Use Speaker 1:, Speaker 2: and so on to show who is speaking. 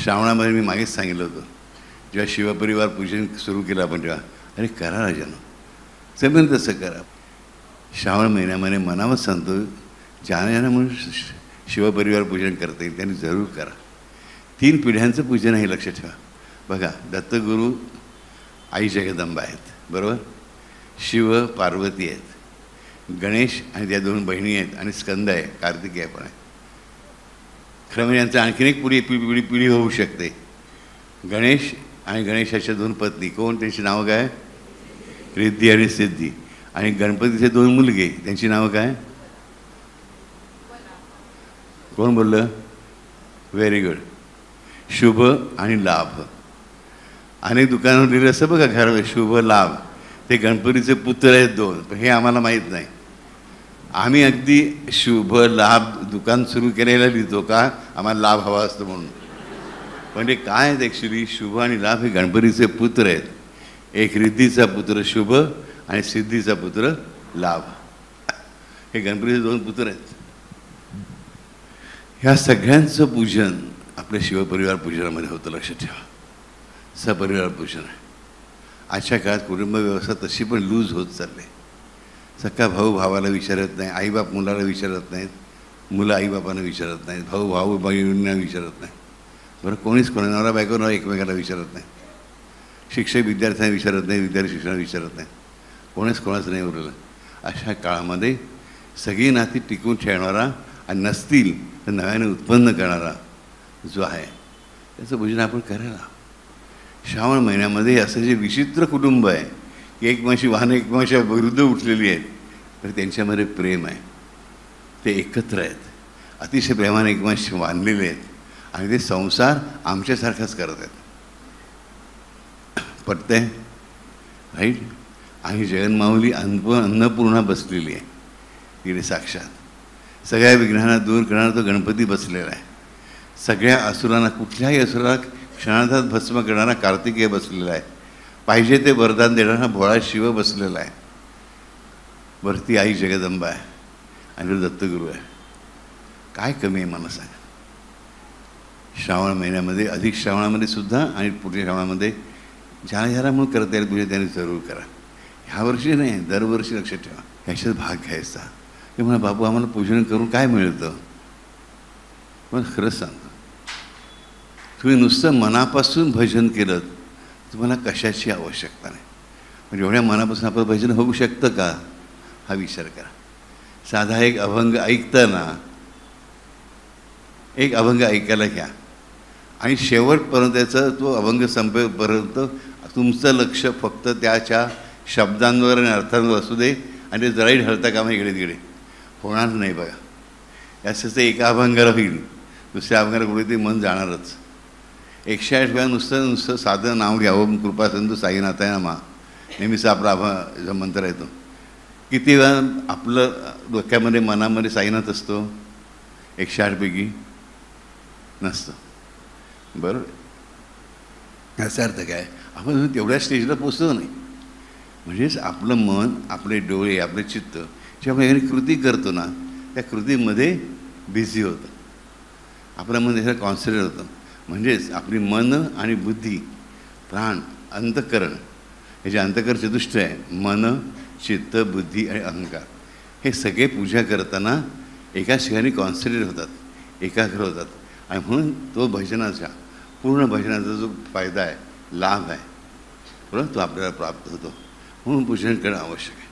Speaker 1: श्रावणामध्ये मी मागेच सांगितलं होतं, जेव्हा शिवपरिवार पूजन सुरू केलं आपण तेव्हा, अरे करा राजानं, जमेल तसं करा. श्रावण महिन्यामध्ये मनावर सांगतो, ज्यानं म्हणून शिवपरिवार पूजन करता येईल त्यांनी जरूर करा. 3 पिढ्यांचं पूजन आहे, लक्षात ठेवा. बघा, दत्तगुरू आई जगदंबा आहेत, बरोबर, शिव पार्वती आहेत, गणेश आणि त्या 2 बहिणी आहेत, आणि स्कंद आहे, कार्तिकेय पण आहे. खरं म्हणजे यांचं आणखीन एक पिढी होऊ शकते. गणेश आणि गणेशाच्या 2 पत्नी, कोण, त्यांची नावं काय, रिद्धी आणि सिद्धी. आणि गणपतीचे 2 मुलगे, त्यांची नावं काय, कोण बोललं, व्हेरी गुड, शुभ आणि लाभ. अनेक दुकानावर लिहिलं असं बघा, घर शुभ लाभ, ते गणपतीचे पुत्र आहेत 2, पण हे आम्हाला माहीत नाही. आम्ही अगदी शुभ लाभ दुकान सुरू केलेलं लिहितो का, आम्हाला लाभ हवा असतो म्हणून. पण ते काय आहेत ॲक्च्युली, शुभ आणि लाभ हे गणपतीचे पुत्र आहेत. एक रिद्धीचा पुत्र शुभ आणि सिद्धीचा पुत्र लाभ, हे गणपतीचे 2 पुत्र आहेत. ह्या सगळ्यांचं पूजन आपल्या शिवपरिवार पूजनामध्ये होतं, लक्षात ठेवा. सपरिवार पूजन आहे. आजच्या काळात कुटुंब व्यवस्था तशी पण लूज होत चालली. सख्खा भाऊ भावाला विचारत नाही, आईबाप मुलाला विचारत नाहीत, मुलं आईबापांना विचारत नाहीत, भाऊ बहिणींना विचारत नाही, बरं, कोणीच नवरा बायको एकमेकाला विचारत नाही, शिक्षक विद्यार्थ्यांना विचारत नाही, विद्यार्थी शिक्षणाला विचारत नाही, कोणीच कोणाचं नाही उरलं. अशा काळामध्ये सगळी नाती टिकून ठेवणारा आणि नसतील तर नव्याने उत्पन्न करणारा जो आहे त्याचं पूजन आपण करायला. श्रावण महिन्यामध्ये असं जे विचित्र कुटुंब आहे की एकमेकांशी वाहनं एकमेकांच्या विरुद्ध उठलेली आहेत, तर त्यांच्यामध्ये प्रेम आहे, ते एकत्र आहेत, अतिशय प्रेमाने एकमेकांशी बांधलेले आहेत, आणि ते संसार आमच्यासारखाच करत आहेत. पटतंय, राईट. आणि जगन्माऊली अन्नपूर्णा बसलेली आहे तिकडे साक्षात. सगळ्या विघ्नांना दूर करणारा तो गणपती बसलेला आहे. सगळ्या असुरांना, कुठल्याही असुराला क्षणार्धात भस्म करणारा कार्तिकेय बसलेला आहे. पाहिजे ते वरदान देणारा भोळा शिव बसलेला आहे. वरती आई जगदंबा आहे आणि दत्तगुरू आहे. काय कमी आहे मला सांगा. श्रावण महिन्यामध्ये, अधिक श्रावणामध्ये सुद्धा आणि पुढच्या श्रावणामध्ये ज्याला म्हणून करता येईल पूजा त्यांनी जरूर करा. ह्या वर्षी नाही, दरवर्षी लक्षात ठेवा, ह्याच्यात भाग घ्यायचा. ते म्हणा, बाबू आम्हाला पूजन करून काय मिळतं. पण खरंच सांगतो, तुम्ही नुसतं मनापासून भजन केलं तुम्हाला कशाची आवश्यकता नाही. म्हणजे एवढ्या मनापासून आपलं भजन होऊ शकतं का, हा विचार करा. साधा एक अभंग ऐकताना एक अभंग ऐकायला घ्या आणि शेवटपर्यंत त्याचं तो अभंग संपेपर्यंत तुमचं लक्ष फक्त त्याच्या शब्दांवर आणि अर्थांवर असू दे, आणि ते जराही ढळता कामा इकडे तिकडे होणार नाही. बघा, याचं ते एका अभंगाला होईल, दुसऱ्या अभंगाला कुठेतरी मन जाणारच. 108 वेळा नुसतं साधं नाव घ्यावं, कृपा सिंधू साईनाथाय नमः, नेहमीचा आपला मंत्र येतो. किती वेळा आपलं डोक्यामध्ये मनामध्ये साईनाथ असतो, 108 पैकी नसतं, बरोबर. याचा अर्थ काय, आपण तेवढ्या स्टेजला पोचतो नाही. म्हणजेच आपलं मन, आपले डोळे, आपले चित्त जेव्हा एखादी कृती करतो ना, त्या कृतीमध्ये बिझी होतं, आपलं मन त्याच्यात कॉन्सन्ट्रेट होतं. म्हणजेच आपली मन आणि बुद्धी, प्राण, अंतःकरण, हे जे अंतःकरण चतुष्ट आहे, मन, चित्त, बुद्धी आणि अहंकार, हे सगळे पूजा करताना एकाच ठिकाणी कॉन्सन्ट्रेट होतात, एकाग्र होतात. आणि म्हणून तो भजनाचा, पूर्ण भजनाचा जो फायदा आहे, लाभ आहे, बरोबर, तो आपल्याला प्राप्त होतो. म्हणून पूजन करणं आवश्यक आहे.